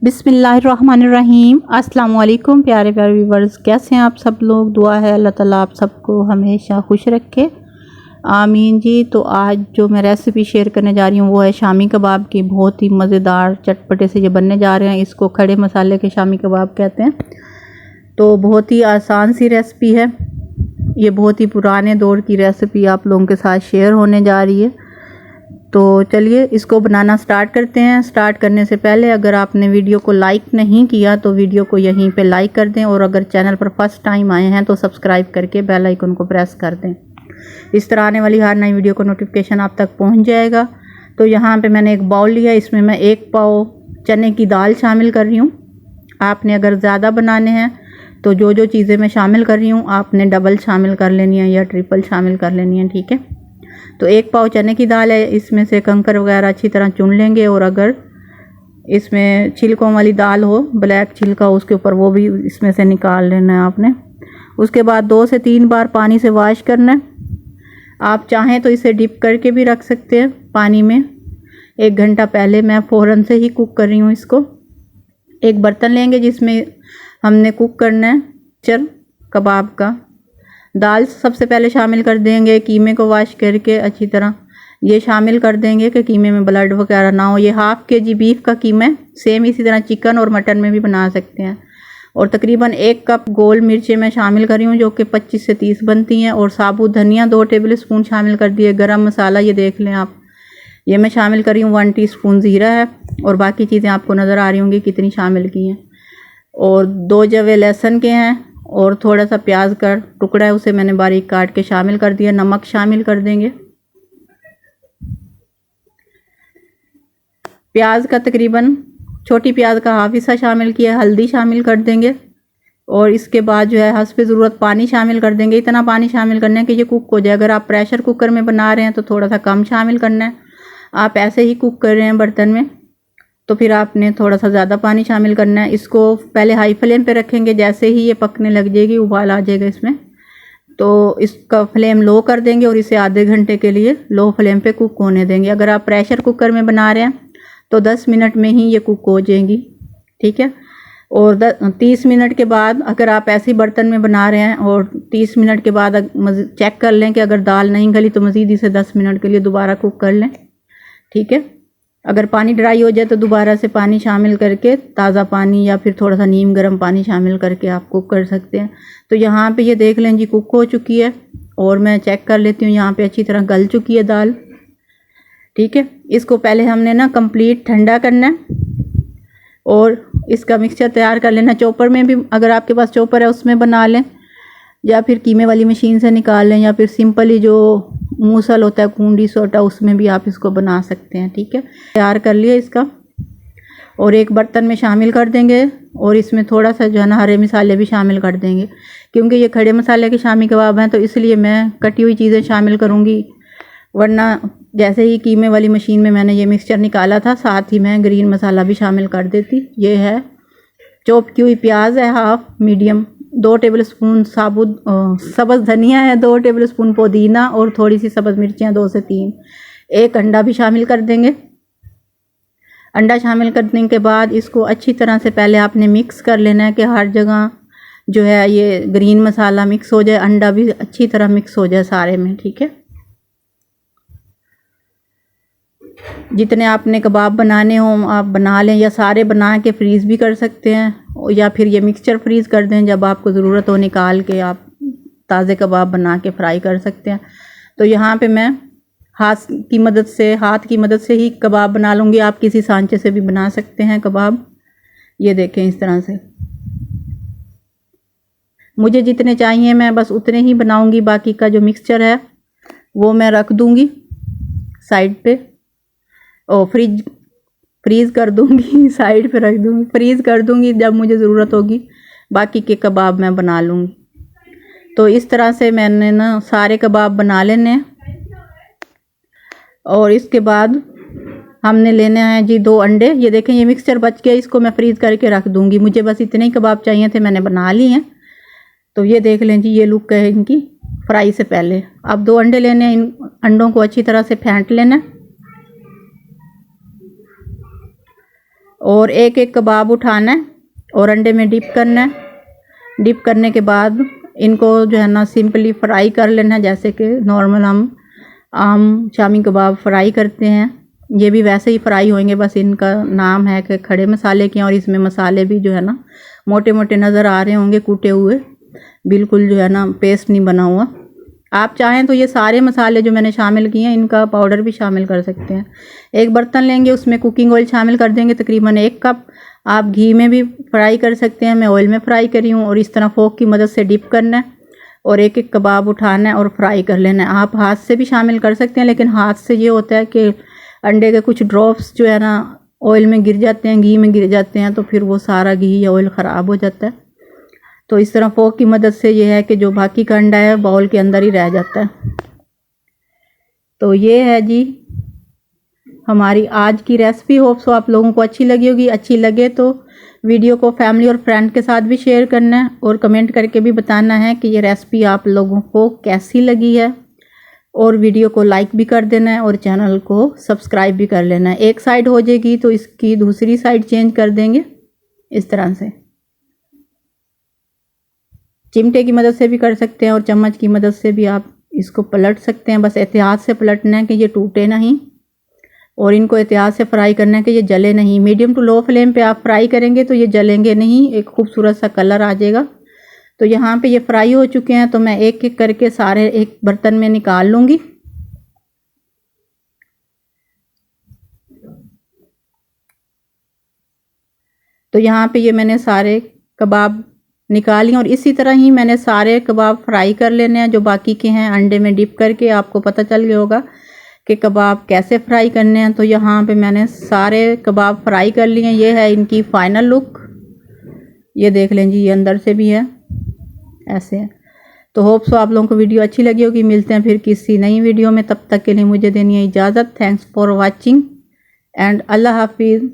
बिस्मिल्लाहिर्रहमानिर्रहीम। अस्सलाम वालेकुम प्यारे प्यारे व्यूवर्स, कैसे हैं आप सब लोग। दुआ है अल्लाह ताला आप सबको हमेशा खुश रखे, आमीन जी। तो आज जो मैं रेसिपी शेयर करने जा रही हूँ वो है शामी कबाब की। बहुत ही मज़ेदार चटपटे से ये बनने जा रहे हैं। इसको खड़े मसाले के शामी कबाब कहते हैं। तो बहुत ही आसान सी रेसिपी है ये, बहुत ही पुराने दौर की रेसिपी आप लोगों के साथ शेयर होने जा रही है। तो चलिए इसको बनाना स्टार्ट करते हैं। स्टार्ट करने से पहले अगर आपने वीडियो को लाइक नहीं किया तो वीडियो को यहीं पे लाइक कर दें, और अगर चैनल पर फर्स्ट टाइम आए हैं तो सब्सक्राइब करके बेल आइकन को प्रेस कर दें। इस तरह आने वाली हर नई वीडियो को नोटिफिकेशन आप तक पहुंच जाएगा। तो यहाँ पे मैंने एक बाउल लिया, इसमें मैं 1 पाव चने की दाल शामिल कर रही हूँ। आपने अगर ज़्यादा बनाने हैं तो जो जो चीज़ें मैं शामिल कर रही हूँ आपने डबल शामिल कर लेनी है या ट्रिपल शामिल कर लेनी है, ठीक है। तो 1 पाव चने की दाल है, इसमें से कंकर वगैरह अच्छी तरह चुन लेंगे, और अगर इसमें छिलकों वाली दाल हो, ब्लैक छिलका उसके ऊपर, वो भी इसमें से निकाल लेना है आपने। उसके बाद 2 से 3 बार पानी से वॉश करना है। आप चाहें तो इसे डिप करके भी रख सकते हैं पानी में 1 घंटा पहले। मैं फ़ौरन से ही कुक कर रही हूँ इसको। एक बर्तन लेंगे जिसमें हमने कुक करना है चर कबाब का। दाल सबसे पहले शामिल कर देंगे, कीमे को वॉश करके अच्छी तरह ये शामिल कर देंगे कि कीमे में ब्लड वगैरह ना हो। ये ½ kg बीफ का कीमा है, सेम इसी तरह चिकन और मटन में भी बना सकते हैं। और तकरीबन 1 कप गोल मिर्चें मैं शामिल कर रही हूँ, जो कि 25 से 30 बनती हैं। और साबुत धनिया 2 टेबल स्पून शामिल कर दिए। गरम मसाला ये देख लें आप, ये मैं शामिल कर रही हूँ 1 टीस्पून ज़ीरा है। और बाकी चीज़ें आपको नज़र आ रही होंगी कितनी शामिल की हैं। और 2 जवे लहसुन के हैं, और थोड़ा सा प्याज का टुकड़ा है, उसे मैंने बारीक काट के शामिल कर दिया। नमक शामिल कर देंगे। प्याज का तकरीबन छोटी प्याज का ½ हिस्सा शामिल किया। हल्दी शामिल कर देंगे, और इसके बाद जो है हस्ब ज़रूरत पानी शामिल कर देंगे। इतना पानी शामिल करना है कि ये कुक हो जाए। अगर आप प्रेशर कुकर में बना रहे हैं तो थोड़ा सा कम शामिल करना है। आप ऐसे ही कुक कर रहे हैं बर्तन में तो फिर आपने थोड़ा सा ज़्यादा पानी शामिल करना है। इसको पहले हाई फ्लेम पे रखेंगे, जैसे ही ये पकने लग जाएगी, उबाल आ जाएगा इसमें, तो इसका फ्लेम लो कर देंगे और इसे आधे घंटे के लिए लो फ्लेम पे कुक होने देंगे। अगर आप प्रेशर कुकर में बना रहे हैं तो 10 मिनट में ही ये कुक हो जाएंगी, ठीक है। और 30 मिनट के बाद अगर आप ऐसे बर्तन में बना रहे हैं और 30 मिनट के बाद चेक कर लें कि अगर दाल नहीं गली तो मज़ीद इसे 10 मिनट के लिए दोबारा कुक कर लें, ठीक है। अगर पानी ड्राई हो जाए तो दोबारा से पानी शामिल करके, ताज़ा पानी या फिर थोड़ा सा नीम गर्म पानी शामिल करके आप कुक कर सकते हैं। तो यहाँ पे ये देख लें जी कुक हो चुकी है, और मैं चेक कर लेती हूँ यहाँ पे अच्छी तरह गल चुकी है दाल, ठीक है। इसको पहले हमने ना कंप्लीट ठंडा करना है और इसका मिक्सचर तैयार कर लेना। चॉपर में भी, अगर आपके पास चॉपर है उसमें बना लें, या फिर कीमे वाली मशीन से निकाल लें, या फिर सिंपली जो मूसल होता है कूंडी सोटा, उसमें भी आप इसको बना सकते हैं, ठीक है। तैयार कर लिया इसका, और एक बर्तन में शामिल कर देंगे। और इसमें थोड़ा सा जो है ना हरे मसाले भी शामिल कर देंगे, क्योंकि ये खड़े मसाले के शामी कबाब हैं तो इसलिए मैं कटी हुई चीज़ें शामिल करूँगी। वरना जैसे ही कीमे वाली मशीन में मैंने ये मिक्सचर निकाला था, साथ ही मैं ग्रीन मसाला भी शामिल कर देती। ये है चॉप की हुई प्याज है हाफ मीडियम, 2 टेबल स्पून साबुत सब्ज़ धनिया है, 2 टेबल स्पून पुदीना, और थोड़ी सी सब्ज़ मिर्चियाँ 2 से 3। 1 अंडा भी शामिल कर देंगे। अंडा शामिल करने के बाद इसको अच्छी तरह से पहले आपने मिक्स कर लेना है कि हर जगह जो है ये ग्रीन मसाला मिक्स हो जाए, अंडा भी अच्छी तरह मिक्स हो जाए सारे में, ठीक है। जितने आपने कबाब बनाने हों आप बना लें, या सारे बना के फ्रीज़ भी कर सकते हैं, या फिर ये मिक्सचर फ्रीज़ कर दें, जब आपको ज़रूरत हो निकाल के आप ताज़े कबाब बना के फ्राई कर सकते हैं। तो यहाँ पे मैं हाथ की मदद से ही कबाब बना लूँगी। आप किसी सांचे से भी बना सकते हैं कबाब। ये देखें इस तरह से, मुझे जितने चाहिए मैं बस उतने ही बनाऊँगी। बाकी का जो मिक्सचर है वो मैं रख दूँगी साइड पे, और फ्रीज़ कर दूँगी साइड पे रख दूँगी, फ्रीज़ कर दूँगी, जब मुझे ज़रूरत होगी बाकी के कबाब मैं बना लूँगी। तो इस तरह से मैंने ना सारे कबाब बना लेने हैं। और इसके बाद हमने लेने हैं जी 2 अंडे। ये देखें ये मिक्सचर बच गया, इसको मैं फ्रीज़ करके रख दूँगी। मुझे बस इतने ही कबाब चाहिए थे, मैंने बना लिए हैं। तो ये देख लें जी, ये लुक है इनकी फ्राई से पहले। अब 2 अंडे लेने हैं, इन अंडों को अच्छी तरह से फेंट लेना है। और एक एक कबाब उठाना है और अंडे में डिप करना है। डिप करने के बाद इनको जो है ना सिंपली फ्राई कर लेना है, जैसे कि नॉर्मल हम आम शामी कबाब फ्राई करते हैं। ये भी वैसे ही फ्राई होंगे, बस इनका नाम है कि खड़े मसाले के, और इसमें मसाले भी जो है ना मोटे मोटे नज़र आ रहे होंगे, कूटे हुए, बिल्कुल जो है ना पेस्ट नहीं बना हुआ। आप चाहें तो ये सारे मसाले जो मैंने शामिल किए हैं इनका पाउडर भी शामिल कर सकते हैं। एक बर्तन लेंगे, उसमें कुकिंग ऑयल शामिल कर देंगे तकरीबन 1 कप। आप घी में भी फ्राई कर सकते हैं, मैं ऑयल में फ्राई करी हूँ। और इस तरह फोक की मदद से डिप करना है और एक एक कबाब उठाना है और फ्राई कर लेना है। आप हाथ से भी शामिल कर सकते हैं, लेकिन हाथ से ये होता है कि अंडे के कुछ ड्रॉप्स जो है ना ऑयल में गिर जाते हैं, घी में गिर जाते हैं, तो फिर वो सारा घी या ऑयल ख़राब हो जाता है। तो इस तरह फोक की मदद से ये है कि जो बाकी का अंडा है बाउल के अंदर ही रह जाता है। तो ये है जी हमारी आज की रेसिपी। होप सो आप लोगों को अच्छी लगी होगी। अच्छी लगे तो वीडियो को फैमिली और फ्रेंड के साथ भी शेयर करना है और कमेंट करके भी बताना है कि ये रेसिपी आप लोगों को कैसी लगी है। और वीडियो को लाइक भी कर देना है और चैनल को सब्सक्राइब भी कर लेना है। एक साइड हो जाएगी तो इसकी दूसरी साइड चेंज कर देंगे इस तरह से। चिमटे की मदद से भी कर सकते हैं और चम्मच की मदद से भी आप इसको पलट सकते हैं। बस एहतियात से पलटना है कि ये टूटे नहीं, और इनको एहतियात से फ्राई करना है कि ये जले नहीं। मीडियम टू लो फ्लेम पे आप फ्राई करेंगे तो ये जलेंगे नहीं, एक खूबसूरत सा कलर आ जाएगा। तो यहाँ पे ये फ्राई हो चुके हैं, तो मैं एक एक करके सारे एक बर्तन में निकाल लूँगी। तो यहाँ पे ये मैंने सारे कबाब निकाली और इसी तरह ही मैंने सारे कबाब फ्राई कर लेने हैं जो बाकी के हैं। अंडे में डिप करके आपको पता चल गया होगा कि कबाब कैसे फ्राई करने हैं। तो यहाँ पे मैंने सारे कबाब फ्राई कर लिए हैं। ये है इनकी फाइनल लुक, ये देख लें जी, ये अंदर से भी है, ऐसे है। तो होप सो आप लोगों को वीडियो अच्छी लगी होगी। मिलते हैं फिर किसी नई वीडियो में, तब तक के लिए मुझे देनी है इजाज़त। थैंक्स फॉर वॉचिंग एंड अल्लाह हाफिज़।